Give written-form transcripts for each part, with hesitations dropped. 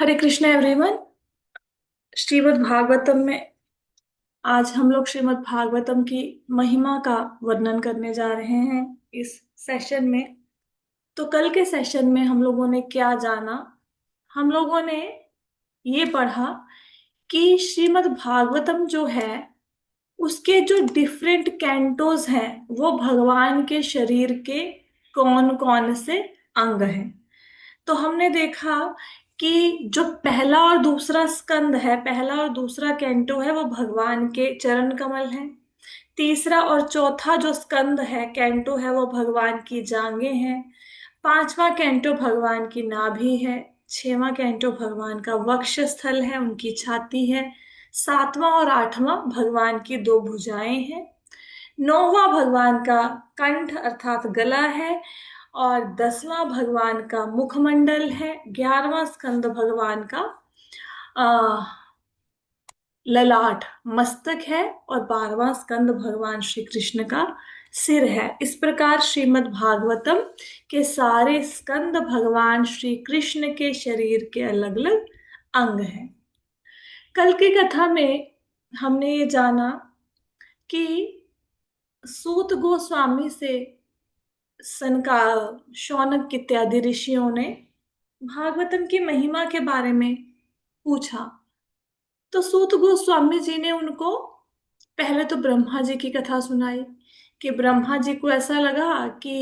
हरे Krishna everyone. Shrimad Bhagavatam में आज हम लोग श्रीमद् भागवतम की महिमा का वर्णन करने जा रहे हैं इस सेशन में। तो कल के सेशन में हम लोगों ने क्या जाना? हम लोगों ने ये पढ़ा कि श्रीमद् भागवतम जो है उसके जो डिफरेंट कैंटोज हैं वो भगवान के शरीर के कौन कौन से अंग हैं। तो हमने देखा कि जो पहला और दूसरा स्कंद है, पहला और दूसरा कैंटो है, वो भगवान के चरण कमल हैं। तीसरा और चौथा जो स्कंद है, कैंटो है, वो भगवान की जांघें हैं। पांचवा कैंटो भगवान की नाभि है। छठवां कैंटो भगवान का वक्ष स्थल है, उनकी छाती है। सातवां और आठवां भगवान की दो भुजाएं हैं। नौवां भगवान का कंठ अर्थात गला है। और 10वां भगवान का मुखमंडल है। 11वां स्कंद भगवान का आ, ललाट मस्तक है। और 12वां स्कंद भगवान श्री कृष्ण का सिर है। इस प्रकार श्रीमद् भागवतम के सारे स्कंद भगवान श्री कृष्ण के शरीर के अलग अलग अंग हैं। कल की कथा में हमने ये जाना कि सूत गोस्वामी से सनका शौनक इत्यादि ऋषियों ने भागवतम की महिमा के बारे में पूछा। तो सूत गोस्वामी जी ने उनको पहले तो ब्रह्मा जी की कथा सुनाई कि ब्रह्मा जी को ऐसा लगा कि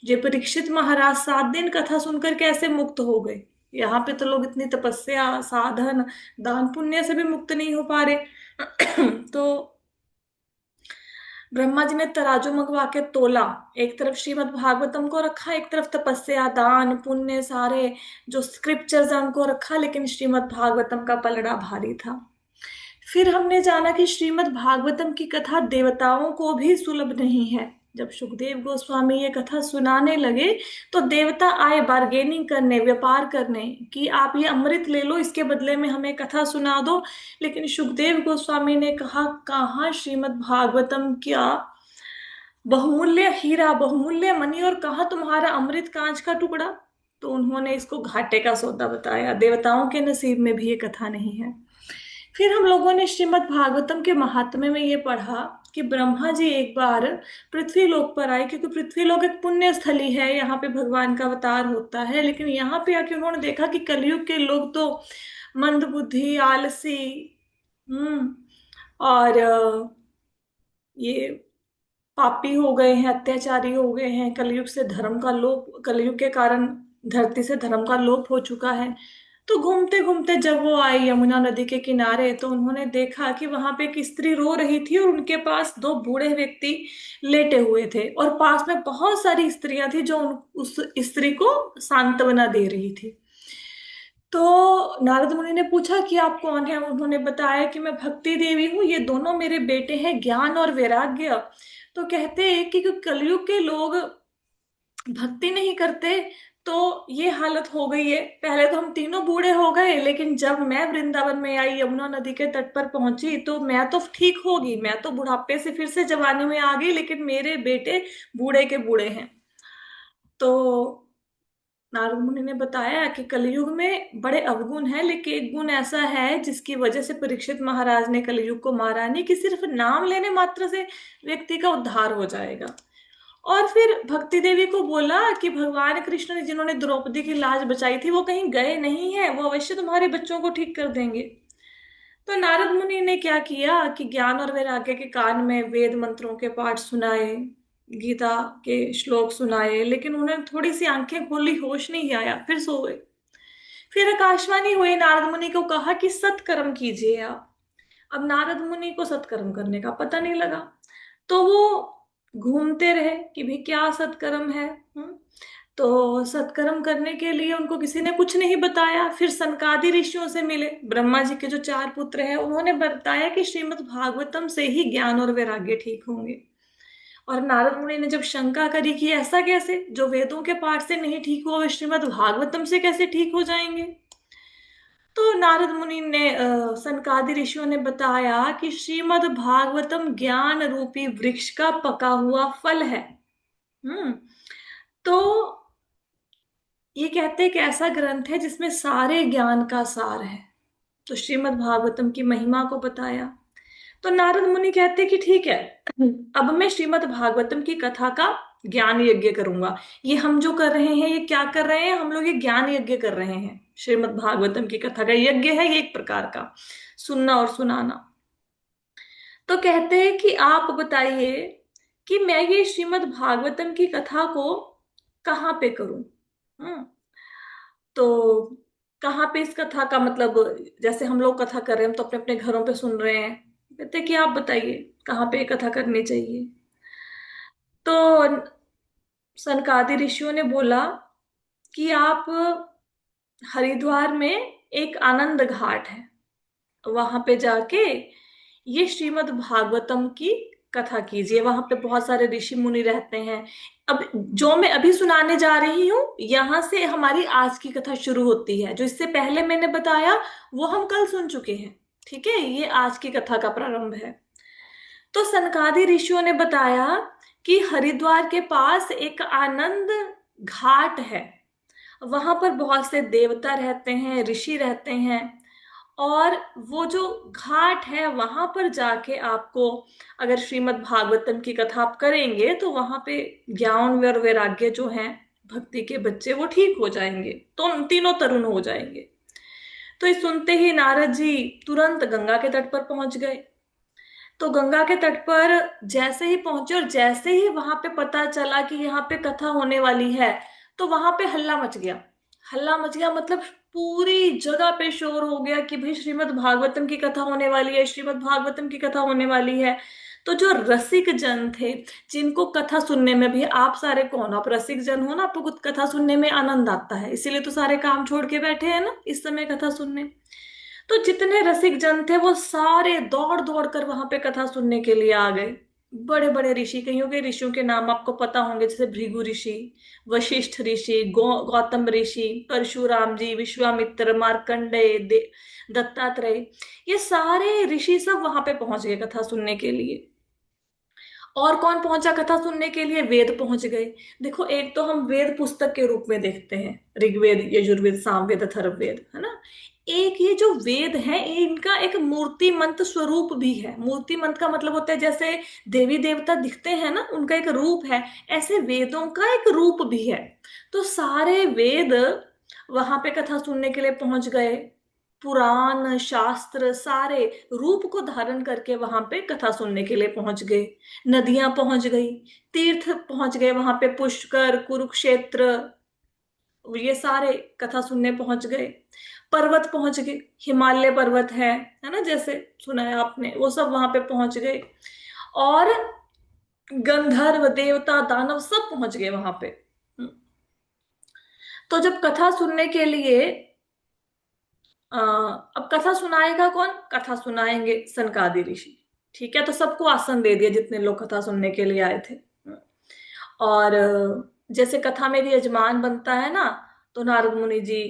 ये परीक्षित महाराज 7 दिन कथा सुनकर कैसे मुक्त हो गए। यहाँ पे तो लोग इतनी तपस्या साधन दान पुण्य से भी मुक्त नहीं हो पा रहे। तो ब्रह्मा जी ने तराजू मंगवा के तोला। एक तरफ श्रीमद् भागवतम को रखा, एक तरफ तपस्या दान पुण्य सारे जो स्क्रिप्चर्स हैं उनको रखा, लेकिन श्रीमद् भागवतम का पलड़ा भारी था। फिर हमने जाना कि श्रीमद् भागवतम की कथा देवताओं को भी सुलभ नहीं है। जब सुखदेव गोस्वामी ये कथा सुनाने लगे तो देवता आए बार्गेनिंग करने, व्यापार करने कि आप ये अमृत ले लो, इसके बदले में हमें कथा सुना दो। लेकिन सुखदेव गोस्वामी ने कहा, कहाँ श्रीमद् भागवतम क्या बहुमूल्य हीरा बहुमूल्य मणि और कहाँ तुम्हारा अमृत कांच का टुकड़ा। तो उन्होंने इसको घाटे का सौदा बताया, देवताओं के नसीब में भी ये कथा नहीं है। फिर हम लोगों ने श्रीमद् भागवतम के महात्म्य में ये पढ़ा कि ब्रह्मा जी एक बार पृथ्वी लोक पर आए, क्योंकि पृथ्वी लोक एक पुण्य स्थली है, यहाँ पे भगवान का अवतार होता है। लेकिन यहाँ पे आके उन्होंने देखा कि कलयुग के लोग तो मंद बुद्धि आलसी, और ये पापी हो गए हैं, अत्याचारी हो गए हैं। कलयुग से धर्म का लोप, कलयुग के कारण धरती से धर्म का लोप हो चुका है। तो घूमते घूमते जब वो आई यमुना नदी के किनारे, तो उन्होंने देखा कि वहां पे एक स्त्री रो रही थी और उनके पास दो बूढ़े व्यक्ति लेटे हुए थे, और पास में बहुत सारी स्त्रियां थी जो उस स्त्री को सांत्वना दे रही थी। तो नारद मुनि ने पूछा कि आप कौन है? उन्होंने बताया कि मैं भक्ति देवी हूँ, ये दोनों मेरे बेटे हैं ज्ञान और वैराग्य। तो कहते हैं कि कलयुग के लोग भक्ति नहीं करते, तो ये हालत हो गई है। पहले तो हम तीनों बूढ़े हो गए, लेकिन जब मैं वृंदावन में आई, यमुना नदी के तट पर पहुंची, तो मैं तो ठीक होगी, मैं तो बुढ़ापे से फिर से जवानी में आ गई, लेकिन मेरे बेटे बूढ़े के बूढ़े हैं। तो नारद मुनि ने बताया कि कलयुग में बड़े अवगुण है, लेकिन एक गुण ऐसा है जिसकी वजह से परीक्षित महाराज ने कलयुग को मारा नहीं, कि सिर्फ नाम लेने मात्र से व्यक्ति का उद्धार हो जाएगा। और फिर भक्ति देवी को बोला कि भगवान कृष्ण ने जिन्होंने द्रौपदी की लाज बचाई थी वो कहीं गए नहीं है, वो अवश्य तुम्हारे बच्चों को ठीक कर देंगे। तो नारद मुनि ने क्या किया कि ज्ञान और वैराग्य के कान में वेद मंत्रों के पाठ सुनाए, गीता के श्लोक सुनाए, लेकिन उन्हें थोड़ी सी आंखें खोली, होश नहीं आया, फिर सो गए। फिर आकाशवाणी हुई, नारद मुनि को कहा कि सत्कर्म कीजिए आप। अब नारद मुनि को सत्कर्म करने का पता नहीं लगा, तो वो घूमते रहे कि भी क्या सत्कर्म है। तो सत्कर्म करने के लिए उनको किसी ने कुछ नहीं बताया। फिर सनकादि ऋषियों से मिले, ब्रह्मा जी के जो 4 पुत्र हैं, उन्होंने बताया कि श्रीमद् भागवतम से ही ज्ञान और वैराग्य ठीक होंगे। और नारद मुनि ने जब शंका करी कि ऐसा कैसे, जो वेदों के पाठ से नहीं ठीक हुआ वे श्रीमद् भागवतम से कैसे ठीक हो जाएंगे? तो नारद मुनि ने सनकादि ऋषियों ने बताया कि श्रीमद् भागवतम ज्ञान रूपी वृक्ष का पका हुआ फल है। हम्म तो ये कहते हैं कि ऐसा ग्रंथ है जिसमें सारे ज्ञान का सार है। तो श्रीमद् भागवतम की महिमा को बताया। तो नारद मुनि कहते कि ठीक है, अब मैं श्रीमद् भागवतम की कथा का ज्ञान यज्ञ करूंगा। ये हम जो कर रहे हैं, ये क्या कर रहे हैं, हम लोग ये ज्ञान यज्ञ कर रहे हैं। श्रीमद् भागवतम की कथा का यज्ञ है ये, एक प्रकार का सुनना और सुनाना। तो कहते हैं कि आप बताइए कि मैं ये श्रीमद् भागवतम की कथा को कहाँ पे करूं। हम्म तो कहाँ पे इस कथा का मतलब, जैसे हम लोग कथा कर रहे हैं, हम तो अपने अपने घरों पे सुन रहे हैं। कहते हैं कि आप बताइए कहाँ पे ये कथा करनी चाहिए। तो सनकादि ऋषियों ने बोला कि आप हरिद्वार में एक आनंद घाट है, वहां पे जाके ये श्रीमद् भागवतम की कथा कीजिए। वहां पे बहुत सारे ऋषि मुनि रहते हैं। अब जो मैं अभी सुनाने जा रही हूँ, यहां से हमारी आज की कथा शुरू होती है। जो इससे पहले मैंने बताया वो हम कल सुन चुके हैं। ठीक है, ये आज की कथा का प्रारंभ है। तो सनकादि ऋषियों ने बताया कि हरिद्वार के पास एक आनंद घाट है। वहां पर बहुत से देवता रहते हैं, ऋषि रहते हैं। और वो जो घाट है वहां पर जाके आपको, अगर श्रीमद् भागवतम की कथा आप करेंगे तो वहां पे ज्ञान और वैराग्य जो हैं, भक्ति के बच्चे, वो ठीक हो जाएंगे। तो तीनों तरुण हो जाएंगे। तो ये सुनते ही नारद जी तुरंत गंगा के तट पर पहुंच गए। तो गंगा के तट पर जैसे ही पहुंचे और जैसे ही वहां पे पता चला कि यहाँ पे कथा होने वाली है, तो वहां पे हल्ला मच गया। हल्ला मच गया मतलब पूरी जगह पे शोर हो गया कि भाई श्रीमद् भागवतम की कथा होने वाली है, श्रीमद् भागवतम की कथा होने वाली है। तो जो रसिक जन थे, जिनको कथा सुनने में भी, आप सारे कौन, आप रसिक जन हो ना, आपको कुछ कथा सुनने में आनंद आता है, इसीलिए तो सारे काम छोड़ के बैठे हैं ना इस समय कथा सुनने। तो जितने रसिक जन थे वो सारे दौड़ दौड़ कर वहां पे कथा सुनने के लिए आ गए। बड़े बड़े ऋषि, कईयों के ऋषियों के नाम आपको पता होंगे, जैसे भृगु ऋषि, वशिष्ठ ऋषि, गौतम ऋषि, परशुराम जी, विश्वामित्र, मार्कंडेय, दत्तात्रेय। ये सारे ऋषि सब वहां पे पहुंच गए कथा सुनने के लिए। और कौन पहुंचा कथा सुनने के लिए, वेद पहुंच गए। देखो, एक तो हम वेद पुस्तक के रूप में देखते हैं, ऋग्वेद, यजुर्वेद, सामवेद, अथर्ववेद, है ना। एक ये जो वेद है, इनका एक मूर्तिमंत स्वरूप भी है। मूर्तिमंत का मतलब होता है जैसे देवी देवता दिखते हैं ना, उनका एक रूप है, ऐसे वेदों का एक रूप भी है। तो सारे वेद वहां पे कथा सुनने के लिए पहुंच गए। पुराण शास्त्र सारे रूप को धारण करके वहां पे कथा सुनने के लिए पहुंच गए। नदियां पहुंच गई, तीर्थ पहुंच गए वहां पे, पुष्कर, कुरुक्षेत्र, ये सारे कथा सुनने पहुंच गए। पर्वत पहुंच गए, हिमालय पर्वत है ना, जैसे सुना है आपने, वो सब वहां पे पहुंच गए। और गंधर्व, देवता, दानव सब पहुंच गए वहां पे। तो जब कथा सुनने के लिए अब कथा सुनाएगा कौन, कथा सुनाएंगे सनकादि ऋषि। ठीक है, तो सबको आसन दे दिया जितने लोग कथा सुनने के लिए आए थे। और जैसे कथा में भी यजमान बनता है ना, तो नारद मुनि जी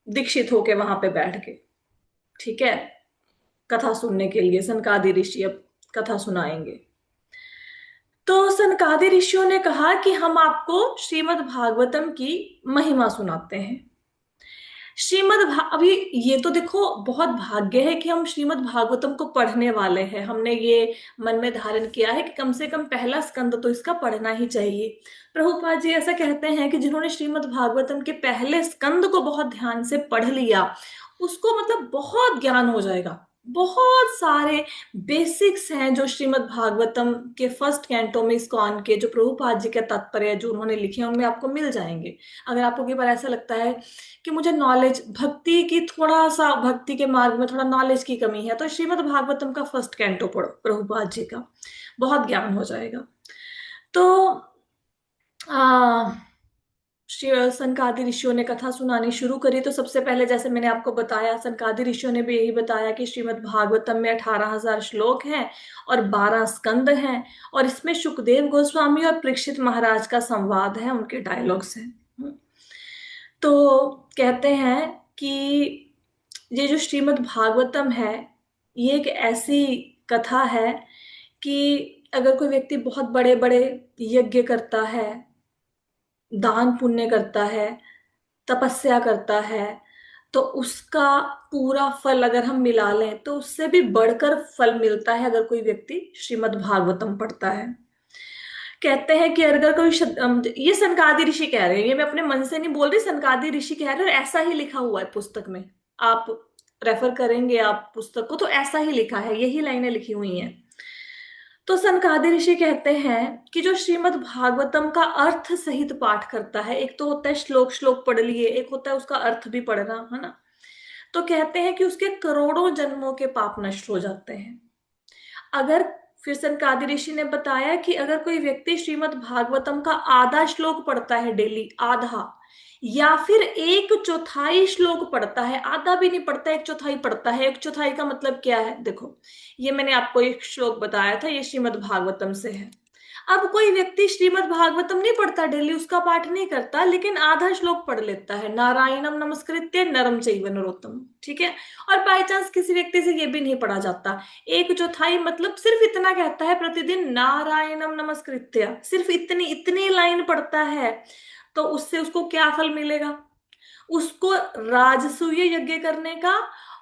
दीक्षित होके वहां पे बैठ गए। ठीक है, कथा सुनने के लिए सनकादि ऋषि अब कथा सुनाएंगे। तो सनकादि ऋषियों ने कहा कि हम आपको श्रीमद् भागवतम की महिमा सुनाते हैं। अभी ये तो देखो बहुत भाग्य है कि हम श्रीमद् भागवतम को पढ़ने वाले हैं। हमने ये मन में धारण किया है कि कम से कम पहला स्कंद तो इसका पढ़ना ही चाहिए। प्रभुपाद जी ऐसा कहते हैं कि जिन्होंने श्रीमद् भागवतम के पहले स्कंद को बहुत ध्यान से पढ़ लिया, उसको मतलब बहुत ज्ञान हो जाएगा। बहुत सारे बेसिक्स हैं जो श्रीमद् भागवतम के फर्स्ट कैंटो में, इस्कॉन के जो प्रभुपाद जी के तात्पर्य जो उन्होंने लिखे हैं, उनमें आपको मिल जाएंगे। अगर आपको कई बार ऐसा लगता है कि मुझे नॉलेज, भक्ति की, थोड़ा सा भक्ति के मार्ग में थोड़ा नॉलेज की कमी है, तो श्रीमद् भागवतम का फर्स्ट कैंटो पढ़ो प्रभुपाद जी का, बहुत ज्ञान हो जाएगा। तो आ, सनकादि ऋषियों ने कथा सुनानी शुरू करी। तो सबसे पहले जैसे मैंने आपको बताया, सनकादि ऋषियों ने भी यही बताया कि श्रीमद् भागवतम में 18,000 श्लोक हैं और 12 स्कंद हैं। और इसमें सुखदेव गोस्वामी और परीक्षित महाराज का संवाद है, उनके डायलॉग्स हैं। तो कहते हैं कि ये जो श्रीमद् भागवतम है, ये एक ऐसी कथा है कि अगर कोई व्यक्ति बहुत बड़े बड़े यज्ञ करता है, दान पुण्य करता है, तपस्या करता है, तो उसका पूरा फल अगर हम मिला लें तो उससे भी बढ़कर फल मिलता है अगर कोई व्यक्ति श्रीमद् भागवतम पढ़ता है। कहते हैं कि अगर कोई ये सनकादि ऋषि कह रहे हैं, ये मैं अपने मन से नहीं बोल रही, सनकादि ऋषि कह रहे हैं और ऐसा ही लिखा हुआ है पुस्तक में। आप रेफर करेंगे आप पुस्तक को तो ऐसा ही लिखा है, यही लाइनें लिखी हुई हैं। तो सनकादि ऋषि कहते हैं कि जो श्रीमद् भागवतम का अर्थ सहित पाठ करता है, एक तो होता है श्लोक श्लोक पढ़ लिए, एक होता है उसका अर्थ भी पढ़ना, है ना। तो कहते हैं कि उसके करोड़ों जन्मों के पाप नष्ट हो जाते हैं। अगर फिर सनकादि ऋषि ने बताया कि अगर कोई व्यक्ति श्रीमद् भागवतम का आधा श्लोक पढ़ता है डेली, आधा, या फिर एक चौथाई श्लोक पढ़ता है, आधा भी नहीं पढ़ता, एक चौथाई पढ़ता है। एक चौथाई का मतलब क्या है, देखो, ये मैंने आपको एक श्लोक बताया था, ये श्रीमद् भागवतम से है। अब कोई व्यक्ति श्रीमद् भागवतम नहीं पढ़ता डेली, उसका पाठ नहीं करता, लेकिन आधा श्लोक पढ़ लेता है, नारायणम नमस्कृत्य नरम चैव नरोत्तम, ठीक है। और बाई चांस किसी व्यक्ति से ये भी नहीं पढ़ा जाता, एक चौथाई मतलब सिर्फ इतना कहता है प्रतिदिन नारायणम नमस्कृत्य, सिर्फ इतनी इतनी लाइन पढ़ता है, तो उससे उसको क्या फल मिलेगा? उसको राजसूय यज्ञ करने का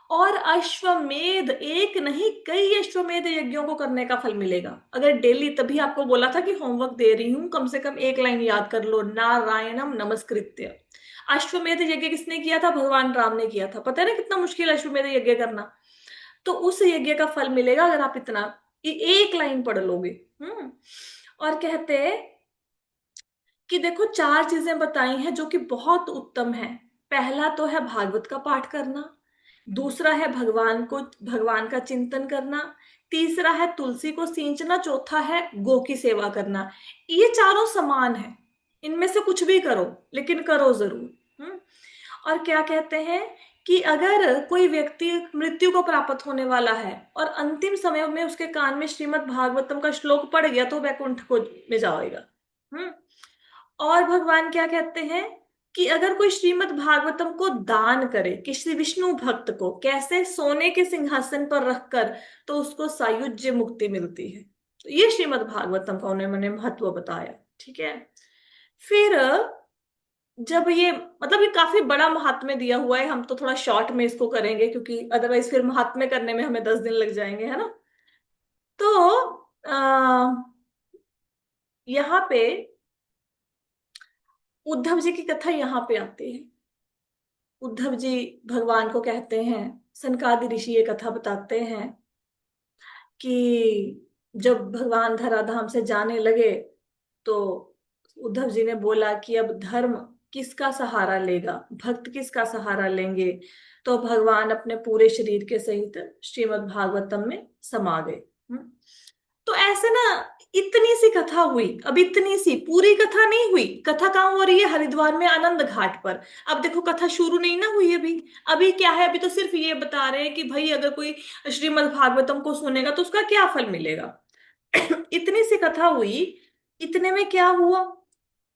और अश्वमेध, एक नहीं कई अश्वमेध यज्ञों को करने का फल मिलेगा अगर डेली। तभी आपको बोला था कि होमवर्क दे रही हूं, कम से कम एक लाइन याद कर लो, नारायणम नमस्कृत्य। अश्वमेध यज्ञ किसने किया था? भगवान राम ने किया था। पता है ना कितना मुश्किल अश्वमेध यज्ञ करना। तो उस यज्ञ का फल मिलेगा अगर आप इतना एक लाइन पढ़ लोगे। और कहते कि देखो, चार चीजें बताई हैं जो कि बहुत उत्तम है। पहला तो है भागवत का पाठ करना, दूसरा है भगवान का चिंतन करना, तीसरा है तुलसी को सींचना, चौथा है गो की सेवा करना। ये चारों समान है, इनमें से कुछ भी करो, लेकिन करो जरूर। और क्या कहते हैं कि अगर कोई व्यक्ति मृत्यु को प्राप्त होने वाला है और अंतिम समय में उसके कान में श्रीमद् भागवतम का श्लोक पड़ गया तो वैकुंठ को में जाएगा। हम्म और भगवान क्या कहते हैं कि अगर कोई श्रीमद् भागवतम को दान करे किसी विष्णु भक्त को, कैसे? सोने के सिंहासन पर रखकर, तो उसको सायुज्य मुक्ति मिलती है। तो ये श्रीमद् भागवतम का उन्होंने महत्व बताया, ठीक है। फिर जब ये मतलब ये काफी बड़ा महात्म्य दिया हुआ है, हम तो थोड़ा शॉर्ट में इसको करेंगे क्योंकि अदरवाइज फिर महात्म्य करने में हमें 10 दिन लग जाएंगे, है ना। तो आ, यहाँ पे उद्धव जी की कथा यहाँ पे आती है। उद्धव जी भगवान को कहते हैं, सनकादि ऋषि ये कथा बताते हैं कि जब भगवान धराधाम से जाने लगे तो उद्धव जी ने बोला कि अब धर्म किसका सहारा लेगा, भक्त किसका सहारा लेंगे। तो भगवान अपने पूरे शरीर के सहित श्रीमद् भागवतम में समा गए। तो ऐसे ना, इतनी सी कथा हुई, अब इतनी सी पूरी कथा नहीं हुई। कथा कहाँ हो रही है? हरिद्वार में आनंद घाट पर। अब देखो, कथा शुरू नहीं ना हुई अभी। अभी क्या है, अभी तो सिर्फ ये बता रहे हैं कि भाई अगर कोई श्रीमद् भागवतम को सुनेगा तो उसका क्या फल मिलेगा। इतनी सी कथा हुई, इतने में क्या हुआ?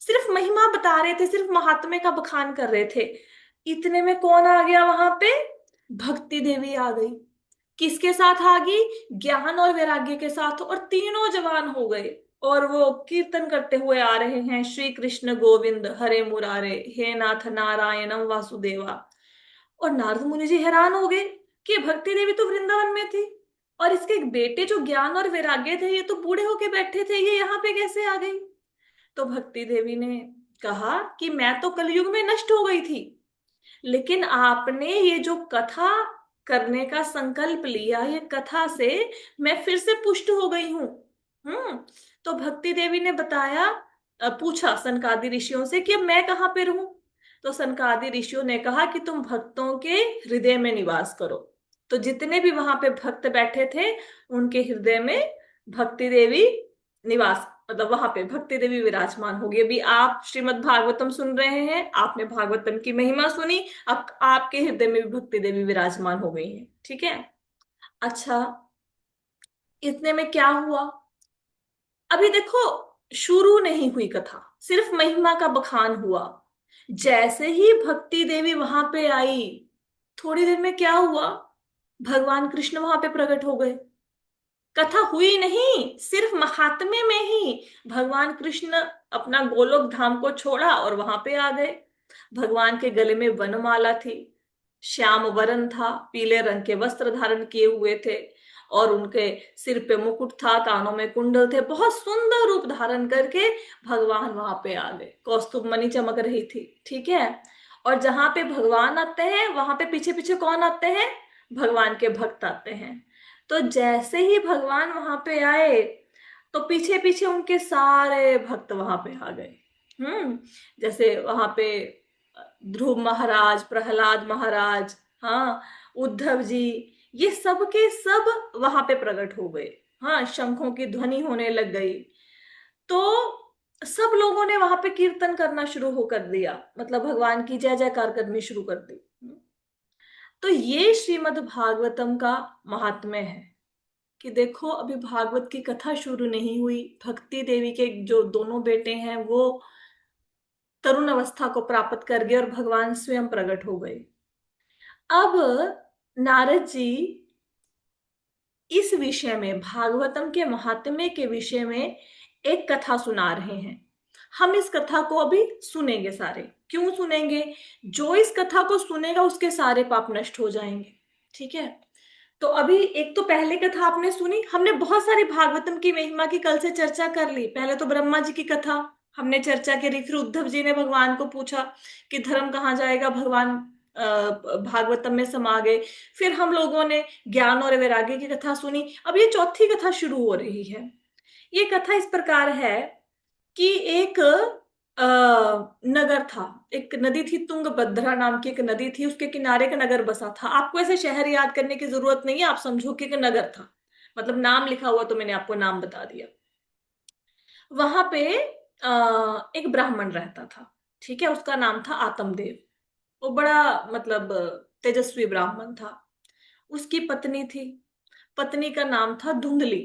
सिर्फ महिमा बता रहे थे, सिर्फ महात्म्य का बखान कर रहे थे। इतने में कौन आ गया वहां पे? भक्ति देवी आ गई। किसके साथ आ गई? ज्ञान और वैराग्य के साथ, और तीनों जवान हो गए। और वो कीर्तन करते हुए आ रहे हैं, श्री कृष्ण गोविंद हरे मुरारे, हे नाथ नारायणम वासुदेवा। और नारद मुनि जी हैरान हो गए कि भक्ति देवी तो वृंदावन में थी, और इसके बेटे जो ज्ञान और वैराग्य थे ये तो बूढ़े होके बैठे थे, ये यहाँ पे कैसे आ गई? तो भक्ति देवी ने कहा कि मैं तो कलयुग में नष्ट हो गई थी, लेकिन आपने ये जो कथा करने का संकल्प लिया, ये कथा से मैं फिर से पुष्ट हो गई हूं। हम्म तो भक्ति देवी ने बताया, पूछा सनकादि ऋषियों से कि अब मैं कहाँ पे रहूं। तो सनकादि ऋषियों ने कहा कि तुम भक्तों के हृदय में निवास करो। तो जितने भी वहां पे भक्त बैठे थे उनके हृदय में भक्ति देवी निवास, मतलब वहां पे भक्ति देवी विराजमान होगी। अभी आप श्रीमद् भागवतम सुन रहे हैं, आपने भागवतम की महिमा सुनी, अब आपके हृदय में भी भक्ति देवी विराजमान हो गई है, ठीक है। अच्छा, इतने में क्या हुआ? अभी देखो, शुरू नहीं हुई कथा, सिर्फ महिमा का बखान हुआ। जैसे ही भक्ति देवी वहां पे आई, थोड़ी देर में क्या हुआ? भगवान कृष्ण वहां पे प्रकट हो गए। कथा हुई नहीं, सिर्फ महात्म्य में ही भगवान कृष्ण अपना गोलोक धाम को छोड़ा और वहां पे आ गए। भगवान के गले में वनमाला थी, श्याम वरण था, पीले रंग के वस्त्र धारण किए हुए थे, और उनके सिर पे मुकुट था, कानों में कुंडल थे, बहुत सुंदर रूप धारण करके भगवान वहां पे आ गए। कौस्तुभ मणि चमक रही थी, ठीक है। और जहां पे भगवान आते हैं वहां पे पीछे पीछे कौन आते हैं? भगवान के भक्त आते हैं। तो जैसे ही भगवान वहां पे आए तो पीछे पीछे उनके सारे भक्त वहां पे आ गए। जैसे वहां पे ध्रुव महाराज, प्रहलाद महाराज, हाँ, उद्धव जी, ये सब के सब वहां पे प्रकट हो गए। हाँ, शंखों की ध्वनि होने लग गई। तो सब लोगों ने वहां पे कीर्तन करना शुरू हो कर दिया, मतलब भगवान की जय जयकार करनी शुरू कर दी। तो ये श्रीमद् भागवतम का महात्म्य है कि देखो, अभी भागवत की कथा शुरू नहीं हुई, भक्ति देवी के जो दोनों बेटे हैं वो तरुण अवस्था को प्राप्त कर गए और भगवान स्वयं प्रकट हो गए। अब नारद जी इस विषय में, भागवतम के महात्म्य के विषय में एक कथा सुना रहे हैं। हम इस कथा को अभी सुनेंगे सारे। क्यों सुनेंगे? जो इस कथा को सुनेगा उसके सारे पाप नष्ट हो जाएंगे, ठीक है। तो अभी एक तो पहले कथा आपने सुनी, हमने बहुत सारी भागवतम की महिमा की कल से चर्चा कर ली। पहले तो ब्रह्मा जी की कथा हमने चर्चा करी, फिर उद्धव जी ने भगवान को पूछा कि धर्म कहाँ जाएगा, भगवान भागवतम में समा गए। फिर हम लोगों ने ज्ञान और वैराग्य की कथा सुनी। अब ये चौथी कथा शुरू हो रही है। ये कथा इस प्रकार है कि एक नगर था, एक नदी थी, तुंगभद्रा नाम की एक नदी थी, उसके किनारे एक नगर बसा था। आपको ऐसे शहर याद करने की जरूरत नहीं है, आप समझो कि एक नगर था, मतलब नाम लिखा हुआ तो मैंने आपको नाम बता दिया। वहां पे एक ब्राह्मण रहता था, ठीक है, उसका नाम था आत्मदेव। वो बड़ा मतलब तेजस्वी ब्राह्मण था। उसकी पत्नी थी, पत्नी का नाम था धुंधली।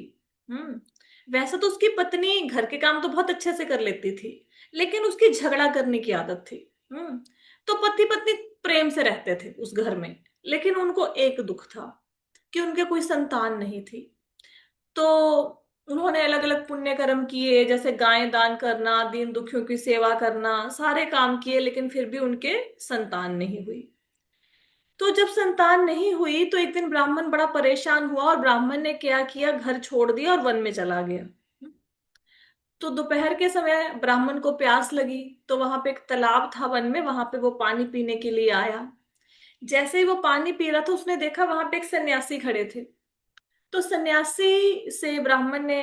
हम्म वैसे तो उसकी पत्नी घर के काम तो बहुत अच्छे से कर लेती थी, लेकिन उसकी झगड़ा करने की आदत थी। तो पति पत्नी प्रेम से रहते थे उस घर में, लेकिन उनको एक दुख था कि उनके कोई संतान नहीं थी। तो उन्होंने अलग अलग पुण्य कर्म किए, जैसे गाय दान करना, दीन दुखियों की सेवा करना, सारे काम किए, लेकिन फिर भी उनके संतान नहीं हुई। तो जब संतान नहीं हुई तो एक दिन ब्राह्मण बड़ा परेशान हुआ, और ब्राह्मण ने क्या किया, घर छोड़ दिया और वन में चला गया। तो दोपहर के समय ब्राह्मण को प्यास लगी, तो वहां पे एक तालाब था वन में, वहां पे वो पानी पीने के लिए आया। जैसे ही वो पानी पी रहा था उसने देखा वहां पे एक सन्यासी खड़े थे। तो सन्यासी से ब्राह्मण ने,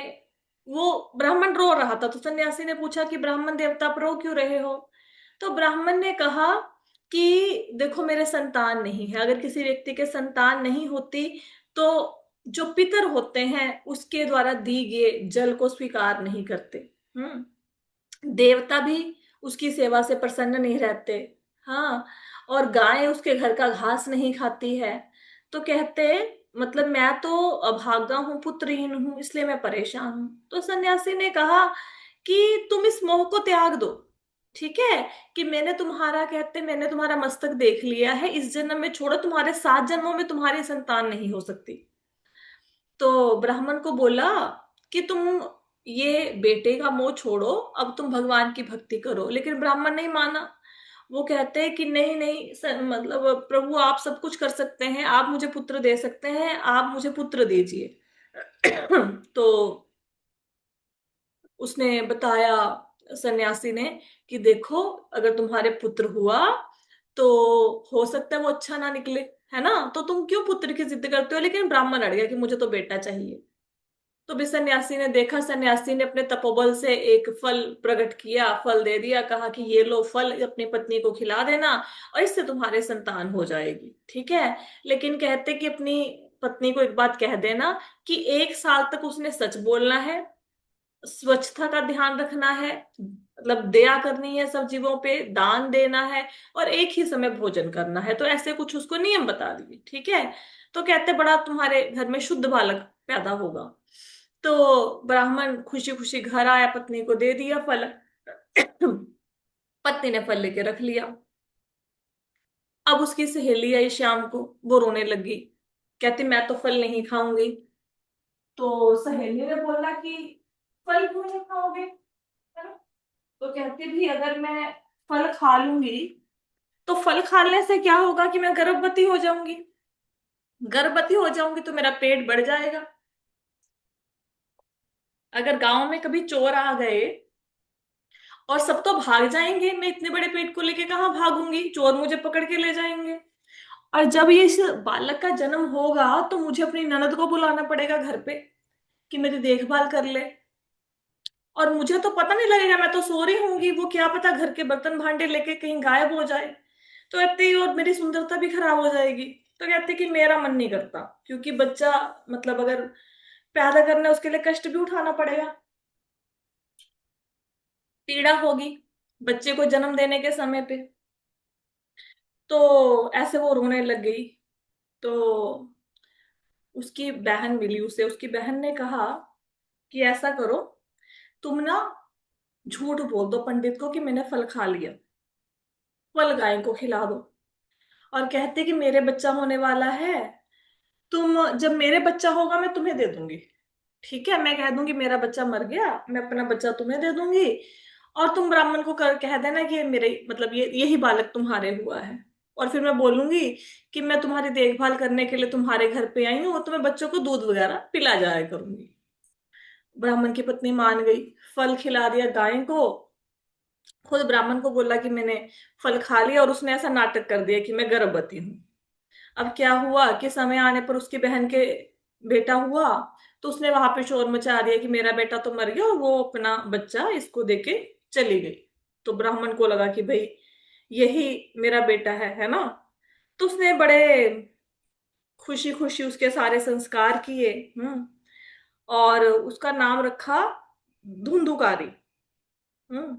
वो ब्राह्मण रो रहा था, तो सन्यासी ने पूछा कि ब्राह्मण देवता, आप रो क्यों रहे हो? तो ब्राह्मण ने कहा कि देखो, मेरे संतान नहीं है। अगर किसी व्यक्ति के संतान नहीं होती तो जो पितर होते हैं उसके द्वारा दी गए जल को स्वीकार नहीं करते। देवता भी उसकी सेवा से प्रसन्न नहीं रहते। हाँ, और गाय उसके घर का घास नहीं खाती है। तो कहते, मतलब मैं तो अभागा हूं, पुत्रहीन हूं, इसलिए मैं परेशान हूं। तो सन्यासी ने कहा कि तुम इस मोह को त्याग दो, ठीक है, कि मैंने तुम्हारा मस्तक देख लिया है, इस जन्म में छोड़ो, तुम्हारे 7 जन्मों में तुम्हारी संतान नहीं हो सकती। तो ब्राह्मण को बोला कि तुम ये बेटे का मोह छोड़ो, अब तुम भगवान की भक्ति करो। लेकिन ब्राह्मण नहीं माना। वो कहते हैं कि नहीं नहीं मतलब प्रभु, आप सब कुछ कर सकते हैं, आप मुझे पुत्र दे सकते हैं, आप मुझे पुत्र दीजिए। तो उसने बताया, सन्यासी ने, कि देखो, अगर तुम्हारे पुत्र हुआ तो हो सकता है वो अच्छा ना निकले, है ना, तो तुम क्यों पुत्र की जिद करते हो? लेकिन ब्राह्मण अड़ गया कि मुझे तो बेटा चाहिए। तो भी सन्यासी ने देखा, सन्यासी ने अपने तपोबल से एक फल प्रकट किया, फल दे दिया, कहा कि ये लो फल, अपनी पत्नी को खिला देना और इससे तुम्हारे संतान हो जाएगी, ठीक है। लेकिन कहते कि अपनी पत्नी को एक बात कह देना कि 1 साल तक उसने सच बोलना है, स्वच्छता का ध्यान रखना है, मतलब दया करनी है सब जीवों पे, दान देना है, और एक ही समय भोजन करना है। तो ऐसे कुछ उसको नियम बता दिए, ठीक है। तो कहते बड़ा तुम्हारे घर में शुद्ध बालक पैदा होगा। तो ब्राह्मण खुशी खुशी घर आया, पत्नी को दे दिया फल। पत्नी ने फल लेके रख लिया। अब उसकी सहेली आई शाम को, वो रोने लगी, कहती मैं तो फल नहीं खाऊंगी। तो सहेली ने बोला कि फल क्यों नहीं खाओगे, है ना? तो कहती भी अगर मैं फल खा लूंगी तो फल खाने से क्या होगा कि मैं गर्भवती हो जाऊंगी। गर्भवती हो जाऊंगी तो मेरा पेट बढ़ जाएगा। अगर गांव में कभी चोर आ गए और सब तो भाग जाएंगे, मैं इतने बड़े पेट को लेके कहाँ भागूंगी, चोर मुझे पकड़ के ले जाएंगे। और जब ये इस बालक का जन्म होगा तो मुझे अपनी ननद को बुलाना पड़ेगा घर पे कि मेरी देखभाल कर ले। और मुझे तो पता नहीं लगेगा, मैं तो सो रही होंगी, वो क्या पता घर के बर्तन भांडे लेके कहीं गायब हो जाए। तो कहते ही और मेरी सुंदरता भी खराब हो जाएगी। तो कहते कि मेरा मन नहीं करता, क्योंकि बच्चा मतलब अगर पैदा करना है उसके लिए कष्ट भी उठाना पड़ेगा, पीड़ा होगी बच्चे को जन्म देने के समय पे। तो ऐसे वो रोने लग गई। तो उसकी बहन मिली उसे, उसकी बहन ने कहा कि ऐसा करो, तुम ना झूठ बोल दो पंडित को कि मैंने फल खा लिया, फल गाय को खिला दो, और कहते कि मेरे बच्चा होने वाला है, तुम जब मेरे बच्चा होगा मैं तुम्हें दे दूंगी। ठीक है, मैं कह दूंगी मेरा बच्चा मर गया, मैं अपना बच्चा तुम्हें दे दूंगी, और तुम ब्राह्मण को कह देना कि मेरे मतलब ये यही बालक तुम्हारे हुआ है। और फिर मैं बोलूंगी कि मैं तुम्हारी देखभाल करने के लिए तुम्हारे घर पे आई हूँ और तुम्हें बच्चों को दूध वगैरह पिला जाया करूंगी। ब्राह्मण की पत्नी मान गई, फल खिला दिया गाय को। खुद ब्राह्मण को बोला कि मैंने फल खा लिया, और उसने ऐसा नाटक कर दिया कि मैं गर्भवती हूँ। अब क्या हुआ कि समय आने पर उसकी बहन के बेटा हुआ, तो उसने वहां पे शोर मचा दिया कि मेरा बेटा तो मर गया और वो अपना बच्चा इसको देके चली गई। तो ब्राह्मण को लगा कि भाई यही मेरा बेटा है ना। तो उसने बड़े खुशी खुशी उसके सारे संस्कार किए। और उसका नाम रखा धुंधुकारी। हम्म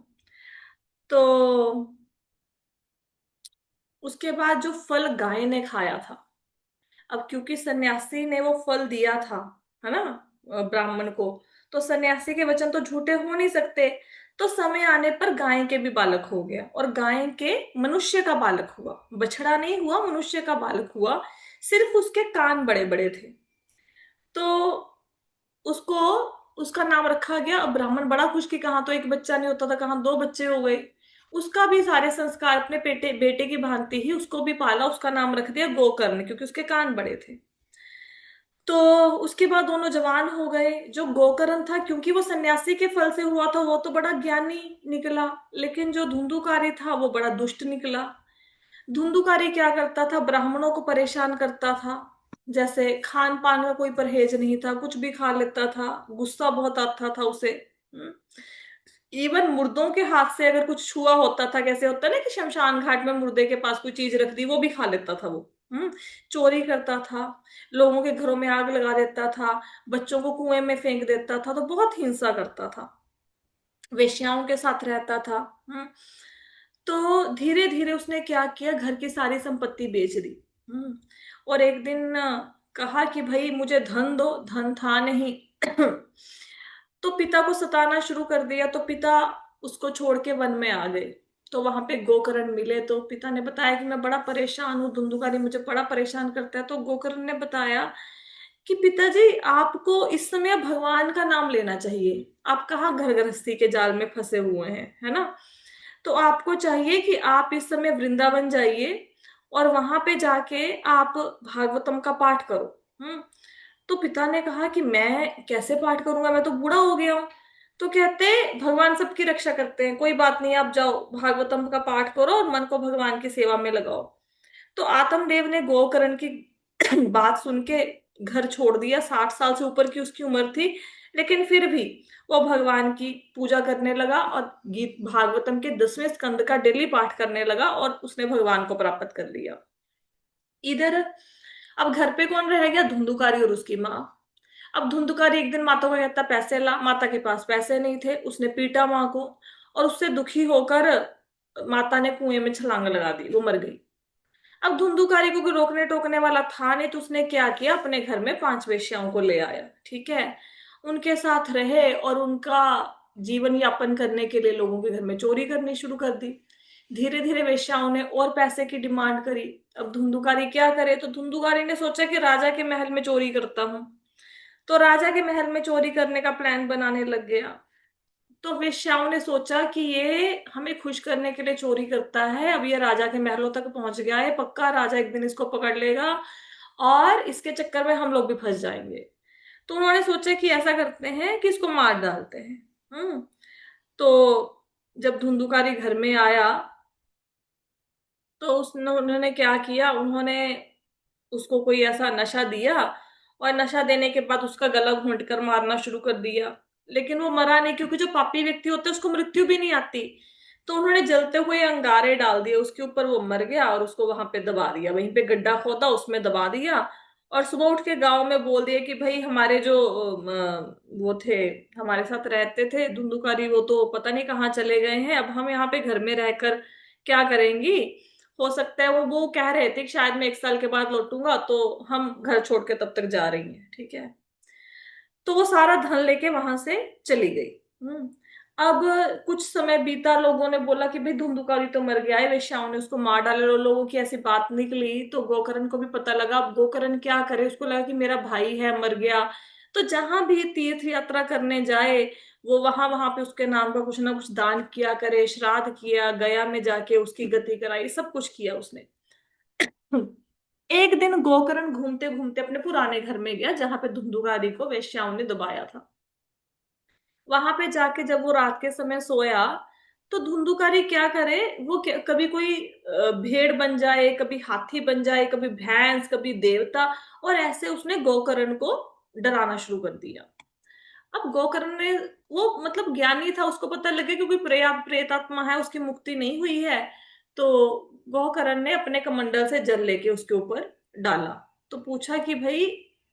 तो उसके बाद जो फल गाय ने खाया था, अब क्योंकि सन्यासी ने वो फल दिया था, है ना, ब्राह्मण को, तो सन्यासी के वचन तो झूठे हो नहीं सकते। तो समय आने पर गाय के भी बालक हो गया, और गाय के मनुष्य का बालक हुआ, बछड़ा नहीं हुआ, मनुष्य का बालक हुआ। सिर्फ उसके कान बड़े बड़े थे। तो उसको उसका नाम रखा गया। अब ब्राह्मण बड़ा खुश कि कहाँ तो एक बच्चा नहीं होता था, कहाँ दो बच्चे हो गए। उसका भी सारे संस्कार अपने बेटे बेटे की भांति ही उसको भी पाला, उसका नाम रख दिया गोकर्ण, क्योंकि उसके कान बड़े थे। तो उसके बाद दोनों जवान हो गए। जो गोकर्ण था, क्योंकि वो सन्यासी के फल से हुआ था, वो तो बड़ा ज्ञानी निकला। लेकिन जो धुंधुकारी था वो बड़ा दुष्ट निकला। धुंधुकारी क्या करता था, ब्राह्मणों को परेशान करता था। जैसे खान पान का कोई परहेज नहीं था, कुछ भी खा लेता था, गुस्सा बहुत आता था उसे। इवन मुर्दों के हाथ से अगर कुछ छुआ होता था, कैसे होता है ना कि शमशान घाट में मुर्दे के पास कोई चीज रख दी, वो भी खा लेता था वो। चोरी करता था, लोगों के घरों में आग लगा देता था, बच्चों को कुएं में फेंक देता था, तो बहुत हिंसा करता था, वेश्याओं के साथ रहता था। हम्म तो धीरे धीरे उसने क्या किया, घर की सारी संपत्ति बेच दी। और एक दिन कहा कि भाई मुझे धन दो, धन था नहीं। तो पिता को सताना शुरू कर दिया, तो पिता उसको छोड़ के वन में आ गए। तो वहां पे गोकर्ण मिले, तो पिता ने बताया कि मैं बड़ा परेशान हूँ, धुंधुकारी मुझे बड़ा परेशान करता है। तो गोकर्ण ने बताया कि पिताजी, आपको इस समय भगवान का नाम लेना चाहिए, आप कहाँ घर गृहस्थी के जाल में फंसे हुए हैं, है ना। तो आपको चाहिए कि आप इस समय वृंदावन जाइए, और वहां पे जाके आप भागवतम का पाठ करो। तो पिता ने कहा कि मैं कैसे पाठ करूंगा, मैं तो बूढ़ा हो गया हूं। तो कहते भगवान सबकी रक्षा करते हैं, कोई बात नहीं, आप जाओ भागवतम का पाठ करो और मन को भगवान की सेवा में लगाओ। तो आत्मदेव ने गोकर्ण की बात सुन के घर छोड़ दिया। 60 साल से ऊपर की उसकी उम्र थी, लेकिन फिर भी वो भगवान की पूजा करने लगा, और गीत भागवतम के 10वें स्कंद का डेली पाठ करने लगा, और उसने भगवान को प्राप्त कर लिया। इधर अब घर पे कौन रह गया, धुंधुकारी और उसकी माँ। अब धुंधुकारी एक दिन माता को कहता पैसे ला, माता के पास पैसे नहीं थे, उसने पीटा माँ को, और उससे दुखी होकर माता ने कुएं में छलांग लगा दी, वो मर गई। अब धुंधुकारी को कोई रोकने टोकने वाला था नहीं, तो उसने क्या किया, अपने घर में 5 वेश्याओं को ले आया। ठीक है, उनके साथ रहे, और उनका जीवन यापन करने के लिए लोगों के घर में चोरी करनी शुरू कर दी। धीरे धीरे वेश्याओं ने और पैसे की डिमांड करी। अब धुंधुकारी क्या करे, तो धुंधुकारी ने सोचा कि राजा के महल में चोरी करता हूँ। तो राजा के महल में चोरी करने का प्लान बनाने लग गया। तो वेश्याओं ने सोचा कि ये हमें खुश करने के लिए चोरी करता है, अब ये राजा के महलों तक पहुंच गया है, पक्का राजा एक दिन इसको पकड़ लेगा और इसके चक्कर में हम लोग भी फंस जाएंगे। तो उन्होंने सोचा कि ऐसा करते हैं कि इसको मार डालते हैं। तो जब धुंधुकारी घर में आया तो उसने उन्होंने क्या किया, उन्होंने उसको कोई ऐसा नशा दिया और नशा देने के बाद उसका गला घोंट कर मारना शुरू कर दिया। लेकिन वो मरा नहीं, क्योंकि जो पापी व्यक्ति होते हैं उसको मृत्यु भी नहीं आती। तो उन्होंने जलते हुए अंगारे डाल दिए उसके ऊपर, वो मर गया और उसको वहां पे दबा दिया, वहीं पे गड्ढा खोदा उसमें दबा दिया। और सुबह उठ के गांव में बोल दिया कि भाई हमारे जो वो थे, हमारे साथ रहते थे धुंधुकारी, वो तो पता नहीं कहाँ चले गए हैं, अब हम यहाँ पे घर में रहकर क्या करेंगी। हो सकता है वो कह रहे थे कि शायद मैं 1 साल के बाद लौटूंगा, तो हम घर छोड़ के तब तक जा रही हैं, ठीक है। तो वो सारा धन लेके वहां से चली गई। हम्म अब कुछ समय बीता, लोगों ने बोला कि भाई धुंधुकारी तो मर गया है, वेश्याओं ने उसको मार डाला, लोगों की ऐसी बात निकली तो गोकर्ण को भी पता लगा। अब गोकर्ण क्या करे, उसको लगा कि मेरा भाई है मर गया। तो जहां भी तीर्थ यात्रा करने जाए, वो वहां वहां पे उसके नाम का कुछ ना कुछ दान किया करे, श्राद्ध किया, गया में जाके उसकी गति कराई, सब कुछ किया उसने। एक दिन गोकर्ण घूमते घूमते अपने पुराने घर में गया जहां पे धुंधुकारी को वेश्याओं ने दबाया था। वहां पे जाके जब वो रात के समय सोया, तो धुंधुकारी क्या करे, वो कभी कोई भेड़ बन जाए, कभी हाथी बन जाए, कभी भैंस, कभी देवता, और ऐसे उसने गोकर्ण को डराना शुरू कर दिया। अब गोकर्ण ने, वो मतलब ज्ञानी था, उसको पता लगे क्योंकि प्रेतात्मा है, उसकी मुक्ति नहीं हुई है। तो गोकर्ण ने अपने कमंडल से जल लेके उसके ऊपर डाला। तो पूछा कि भाई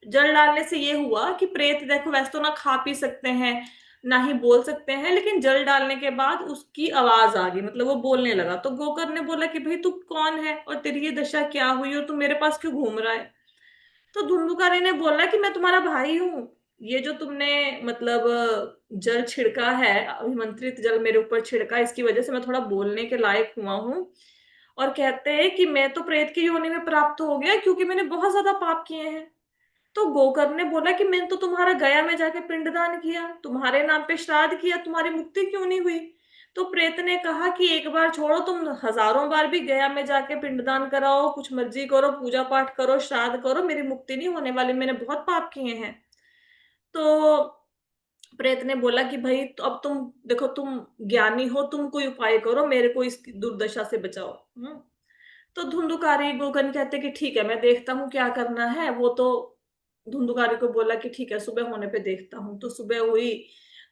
जल डालने से ये हुआ कि प्रेत देखो वैसे तो ना खा पी सकते हैं ना ही बोल सकते हैं, लेकिन जल डालने के बाद उसकी आवाज आ गई, मतलब वो बोलने लगा। तो गोकर्ण ने बोला कि भाई तू कौन है और तेरी ये दशा क्या हुई और तू मेरे पास क्यों घूम रहा है। तो धुंधुकारी ने बोला कि मैं तुम्हारा भाई हूँ, ये जो तुमने मतलब जल छिड़का है, अभिमंत्रित जल मेरे ऊपर छिड़का, इसकी वजह से मैं थोड़ा बोलने के लायक हुआ हूँ। और कहते हैं कि मैं तो प्रेत की योनि में प्राप्त हो गया क्योंकि मैंने बहुत ज्यादा पाप किए हैं। तो गोकर्ण ने बोला कि मैंने तो तुम्हारा गया में जाके पिंडदान किया, तुम्हारे नाम पे श्राद्ध किया, तुम्हारी मुक्ति क्यों नहीं हुई। तो प्रेत ने कहा कि एक बार छोड़ो, तुम हजारों बार भी गया में जाके पिंडदान कराओ, कुछ मर्जी करो, पूजा पाठ करो, श्राद्ध करो, मेरी मुक्ति नहीं होने वाली, मैंने बहुत पाप किए हैं। तो प्रेत ने बोला कि भाई तो अब तुम देखो, तुम ज्ञानी हो, तुम कोई उपाय करो, मेरे को इस दुर्दशा से बचाओ। तो धुंधुकारी गोकर्ण कहते कि ठीक है मैं देखता हूँ क्या करना है। वो तो धुंधुकारी को बोला कि ठीक है सुबह होने पे देखता हूँ। तो सुबह हुई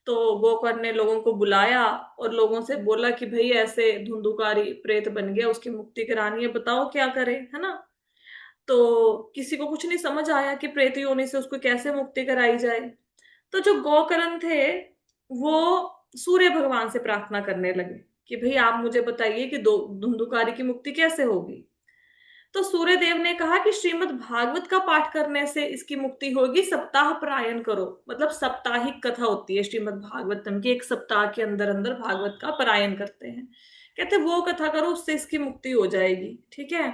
तो गोकर्ण ने लोगों को बुलाया और लोगों से बोला कि भाई ऐसे धुंधुकारी प्रेत बन गया, उसकी मुक्ति करानी है, बताओ क्या करे, है ना। तो किसी को कुछ नहीं समझ आया कि प्रेत योनि से उसको कैसे मुक्ति कराई जाए। तो जो गोकर्ण थे वो सूर्य भगवान से प्रार्थना करने लगे कि भाई आप मुझे बताइए कि दो धुंधुकारी की मुक्ति कैसे होगी। तो सूर्य देव ने कहा कि श्रीमद् भागवत का पाठ करने से इसकी मुक्ति होगी, सप्ताह पारायण करो, मतलब साप्ताहिक कथा होती है श्रीमद् भागवतम की, एक सप्ताह के अंदर अंदर भागवत का पारायण करते हैं। कहते वो कथा करो, उससे इसकी मुक्ति हो जाएगी, ठीक है।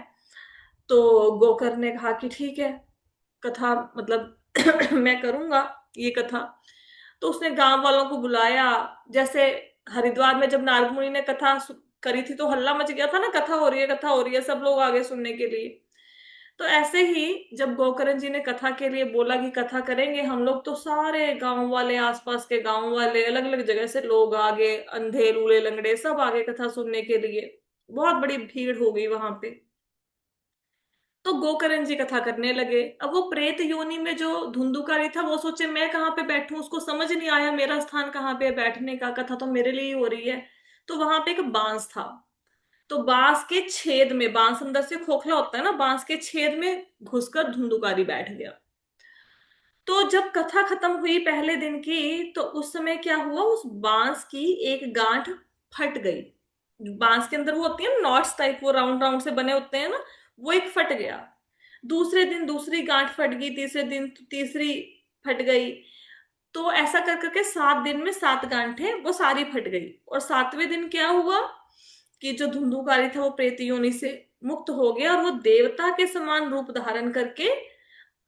तो गोकर्ण ने कहा कि ठीक है, कथा मतलब मैं करूंगा ये कथा। तो उसने गांव वालों को बुलाया। जैसे हरिद्वार में जब नारद मुनि ने कथा करी थी तो हल्ला मच गया था ना, कथा हो रही है, कथा हो रही है, सब लोग आगे सुनने के लिए। तो ऐसे ही जब गोकर्ण जी ने कथा के लिए बोला कि कथा करेंगे हम लोग, तो सारे गांव वाले, आसपास के गांव वाले, अलग अलग जगह से लोग आगे, अंधे लूले लंगड़े सब आगे कथा सुनने के लिए। बहुत बड़ी भीड़ हो गई वहां पे। तो गोकर्ण जी कथा करने लगे। अब वो प्रेत योनि में जो धुंधुकारी था वो सोचे मैं कहाँ पे बैठूं, उसको समझ नहीं आया मेरा स्थान कहाँ पे है बैठने का, कथा तो मेरे लिए ही हो रही है। तो वहां पे एक बांस था। तो बांस के छेद में, बांस अंदर से खोखला होता है ना, बांस के छेद में घुसकर धुंधुकारी बैठ गया। तो जब कथा खत्म हुई पहले दिन की, तो उस समय क्या हुआ, उस बांस की एक गांठ फट गई। बांस के अंदर वो होती है नॉट्स टाइप, वो राउंड राउंड से बने होते हैं ना, वो एक फट गया। दूसरे दिन दूसरी गांठ फट गई, तीसरे दिन तीसरी फट गई। तो ऐसा कर करके 7 दिन में 7 गांठें वो सारी फट गई। और 7वें दिन क्या हुआ कि जो धुंधुकारी था वो प्रेत योनि से मुक्त हो गया और वो देवता के समान रूप धारण करके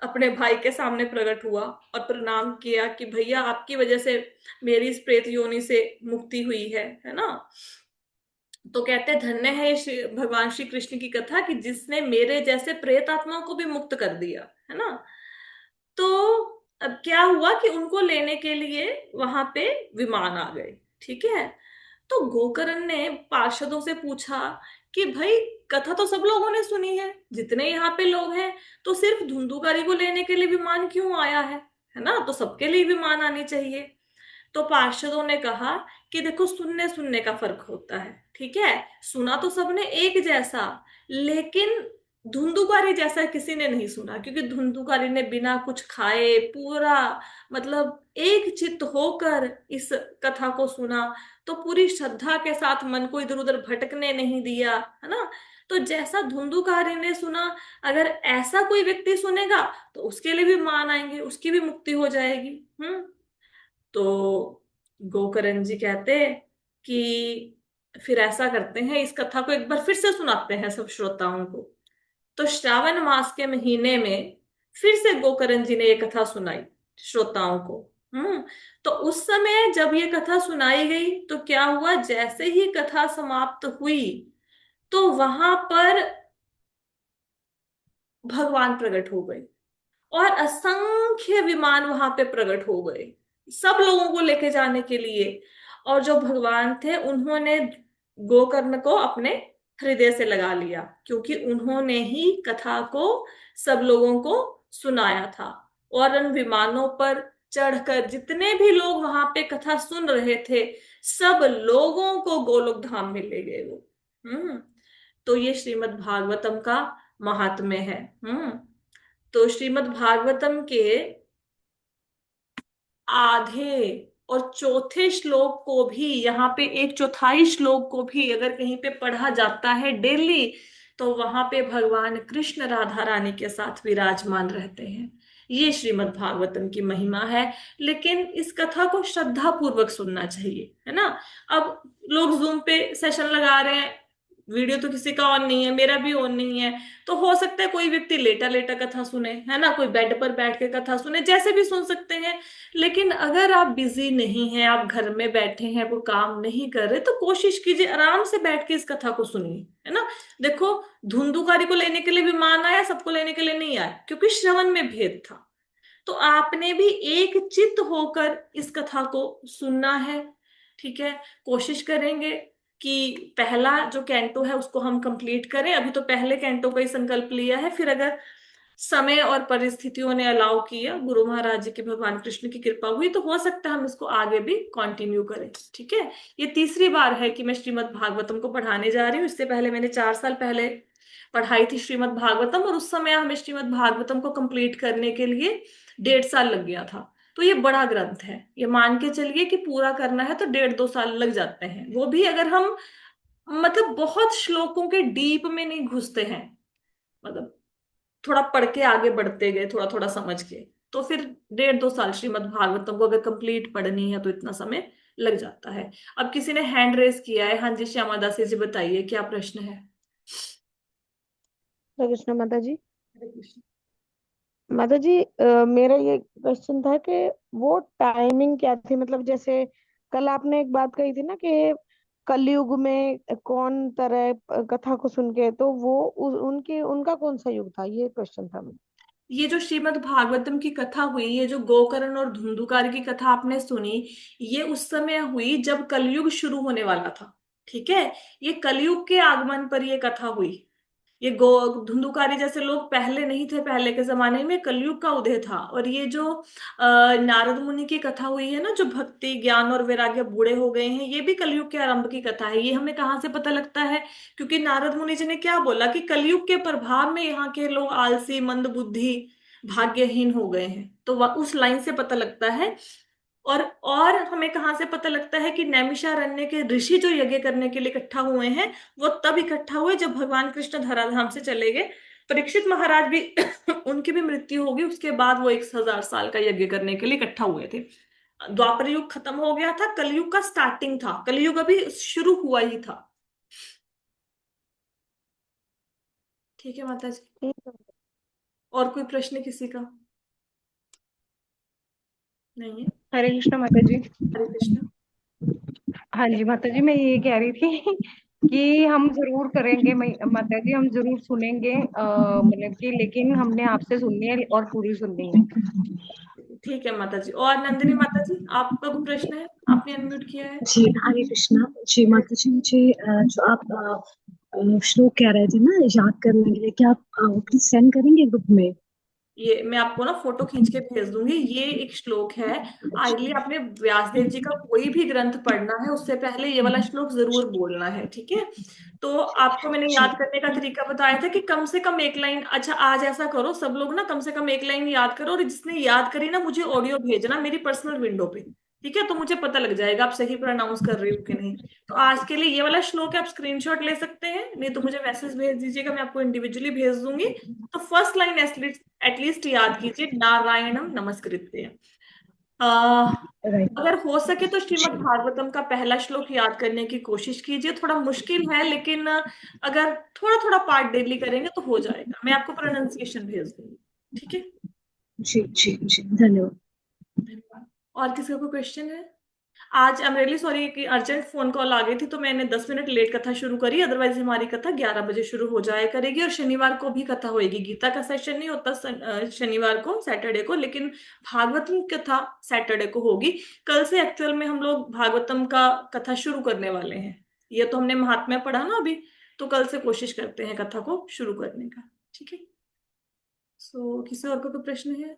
अपने भाई के सामने प्रकट हुआ और प्रणाम किया कि भैया आपकी वजह से मेरी इस प्रेत योनि से मुक्ति हुई है ना। तो कहते हैं धन्य है ये भगवान श्री कृष्ण की कथा कि जिसने मेरे जैसे प्रेत आत्माओं को भी मुक्त कर दिया, है ना। तो अब क्या हुआ कि उनको लेने के लिए वहां पे विमान आ गए, ठीक है। तो गोकर्ण ने पार्षदों से पूछा कि भाई कथा तो सब लोगों ने सुनी है, जितने यहाँ पे लोग हैं, तो सिर्फ धुंधुकारी को लेने के लिए विमान क्यों आया है ना, तो सबके लिए विमान आनी चाहिए। तो पार्षदों ने कहा कि देखो सुनने सुनने का फर्क होता है, ठीक है। सुना तो सबने एक जैसा, लेकिन धुंधुकारी जैसा किसी ने नहीं सुना, क्योंकि धुंधुकारी ने बिना कुछ खाए पूरा मतलब एक चित्त होकर इस कथा को सुना। तो पूरी श्रद्धा के साथ मन को इधर उधर भटकने नहीं दिया, है ना। तो जैसा धुंधुकारी ने सुना, अगर ऐसा कोई व्यक्ति सुनेगा तो उसके लिए भी मान आएंगे, उसकी भी मुक्ति हो जाएगी। तो गोकर्ण जी कहते कि फिर ऐसा करते हैं, इस कथा को एक बार फिर से सुनाते हैं सब श्रोताओं को। तो श्रावण मास के महीने में फिर से गोकर्ण जी ने ये कथा सुनाई श्रोताओं को। हम्म तो उस समय जब ये कथा सुनाई गई तो क्या हुआ, जैसे ही कथा समाप्त हुई तो वहां पर भगवान प्रकट हो गए और असंख्य विमान वहां पे प्रकट हो गए सब लोगों को लेके जाने के लिए। और जो भगवान थे उन्होंने गोकर्ण को अपने हृदय से लगा लिया, क्योंकि उन्होंने ही कथा को सब लोगों को सुनाया था। और उन विमानों पर चढ़कर जितने भी लोग वहां पे कथा सुन रहे थे, सब लोगों को गोलोक धाम में ले गए वो। हम्म तो ये श्रीमद् भागवतम का महात्म्य है। तो श्रीमद् भागवतम के आधे और चौथे श्लोक को भी, यहाँ पे एक चौथाई श्लोक को भी अगर कहीं पे पढ़ा जाता है डेली, तो वहां पे भगवान कृष्ण राधा रानी के साथ विराजमान रहते हैं। ये श्रीमद् भागवतम की महिमा है। लेकिन इस कथा को श्रद्धा पूर्वक सुनना चाहिए, है ना। अब लोग जूम पे सेशन लगा रहे हैं, वीडियो तो किसी का ऑन नहीं है, मेरा भी ऑन नहीं है। तो हो सकता है कोई व्यक्ति लेटा लेटा कथा सुने, है ना, कोई बेड पर बैठ के कथा सुने, जैसे भी सुन सकते हैं। लेकिन अगर आप बिजी नहीं हैं, आप घर में बैठे हैं, कोई काम नहीं कर रहे, तो कोशिश कीजिए आराम से बैठ के इस कथा को सुनिए, है ना। देखो, धुंधुकारी को लेने के लिए विमान आया, सबको लेने के लिए नहीं आया, क्योंकि श्रवण में भेद था। तो आपने भी एक चित्त होकर इस कथा को सुनना है, ठीक है। कोशिश करेंगे कि पहला जो कैंटो है उसको हम कंप्लीट करें। अभी तो पहले कैंटो का ही संकल्प लिया है, फिर अगर समय और परिस्थितियों ने अलाउ किया, गुरु महाराज जी की, भगवान कृष्ण की कृपा हुई, तो हो सकता है हम इसको आगे भी कंटिन्यू करें, ठीक है। ये तीसरी बार है कि मैं श्रीमद् भागवतम को पढ़ाने जा रही हूँ। इससे पहले मैंने 4 साल पहले पढ़ाई थी श्रीमद् भागवतम, और उस समय हमें श्रीमद् भागवतम को कंप्लीट करने के लिए 1.5 साल लग गया था। तो ये बड़ा ग्रंथ है, ये मान के चलिए कि पूरा करना है तो 1.5-2 साल लग जाते हैं, वो भी अगर हम मतलब बहुत श्लोकों के डीप में नहीं घुसते हैं, मतलब थोड़ा पढ़ के आगे बढ़ते गए, थोड़ा थोड़ा समझ के। तो फिर 1.5-2 साल श्रीमद् भागवतम को अगर कंप्लीट पढ़नी है तो इतना समय लग जाता है। अब किसी ने हैंड रेस किया है। हाँ जी, श्यामा दासी जी बताइए क्या प्रश्न है। हरे कृष्ण माता जी। हरे कृष्ण। माता जी, मेरा ये क्वेश्चन था कि वो टाइमिंग क्या थी, मतलब जैसे कल आपने एक बात कही थी ना कि कलयुग में कौन तरह कथा को सुन के, तो वो उनके उनका कौन सा युग था, ये क्वेश्चन था मेरा। ये जो श्रीमद् भागवतम की कथा हुई, ये जो गोकर्ण और धुंधुकार की कथा आपने सुनी, ये उस समय हुई जब कलयुग शुरू होने वाला था, ठीक है। ये कलयुग के आगमन पर ये कथा हुई। ये गो धुंधुकारी जैसे लोग पहले नहीं थे, पहले के जमाने में कलयुग का उदय था। और ये जो नारद मुनि की कथा हुई है ना, जो भक्ति ज्ञान और वैराग्य बूढ़े हो गए हैं, ये भी कलयुग के आरंभ की कथा है। ये हमें कहाँ से पता लगता है, क्योंकि नारद मुनि जी ने क्या बोला कि कलयुग के प्रभाव में यहाँ के लोग आलसी मंद बुद्धि भाग्यहीन हो गए हैं, तो उस लाइन से पता लगता है। और हमें कहाँ से पता लगता है कि नैमिषारण्य के ऋषि जो यज्ञ करने के लिए इकट्ठा हुए हैं, वो तब इकट्ठा हुए जब भगवान कृष्ण धराधाम से चले गए। परीक्षित महाराज भी उनकी भी मृत्यु होगी, उसके बाद वो 1000 साल का यज्ञ करने के लिए इकट्ठा हुए थे। द्वापर युग खत्म हो गया था, कलयुग का स्टार्टिंग था, कलयुग अभी शुरू हुआ ही था। ठीक है माता जी। ठीक है। और कोई प्रश्न किसी का? नहीं है? हरे कृष्णा माता जी। हरे कृष्ण। हाँ जी माता जी, मैं ये कह रही थी कि हम जरूर करेंगे, माता जी हम जरूर सुनेंगे, मतलब कि लेकिन हमने आपसे सुननी है और पूरी सुननी है। ठीक है माता जी। और नंदिनी माता जी, आपका कोई प्रश्न है? आपने अनम्यूट किया है। जी हरे कृष्णा। जी माता जी, मुझे जो आप श्लोक कह रहे थे ना याद करने के लिए, क्या आप प्लीज सेंड करेंगे ग्रुप में? ये मैं आपको ना फोटो खींच के भेज दूंगी। ये एक श्लोक है। आइए, आपने व्यासदेव जी का कोई भी ग्रंथ पढ़ना है उससे पहले ये वाला श्लोक जरूर बोलना है, ठीक है? तो आपको मैंने जी याद करने का तरीका बताया था कि कम से कम एक लाइन। अच्छा, आज ऐसा करो सब लोग ना, कम से कम एक लाइन याद करो, और जिसने याद करी ना मुझे ऑडियो भेजना मेरी पर्सनल विंडो पे। ठीक है? तो मुझे पता लग जाएगा आप सही प्रोनाउंस कर रही हो कि नहीं। तो आज के लिए ये वाला श्लोक है, आप स्क्रीनशॉट ले सकते हैं, नहीं तो मुझे मैसेज भेज दीजिएगा, मैं आपको इंडिविजुअली भेज दूंगी। तो फर्स्ट लाइन एटलीस्ट याद कीजिए, नारायणम नमस्कृत्य। अह, राइट। अगर हो सके तो श्रीमद् जी भागवतम का पहला श्लोक याद करने की कोशिश कीजिए। थोड़ा मुश्किल है, लेकिन अगर थोड़ा थोड़ा पार्ट डेली करेंगे तो हो जाएगा। मैं आपको प्रोनाउंसिएशन भेज दूंगी। ठीक है? जी जी जी, धन्यवाद। धन्यवाद। और किसी का कोई क्वेश्चन है? आज आई एम रियली सॉरी कि अर्जेंट फोन कॉल आ गई थी, तो मैंने 10 मिनट लेट कथा शुरू करी। अदरवाइज हमारी कथा 11 बजे शुरू हो जाया करेगी, और शनिवार को भी कथा होएगी। गीता का सेशन नहीं होता शनिवार को, सैटरडे को, लेकिन भागवतम कथा सैटरडे को होगी। कल से एक्चुअल में हम लोग भागवतम का कथा शुरू करने वाले हैं। ये तो हमने महात्म्य पढ़ा ना अभी, तो कल से कोशिश करते हैं कथा को शुरू करने का। ठीक है? सो किसी और को कोई प्रश्न है?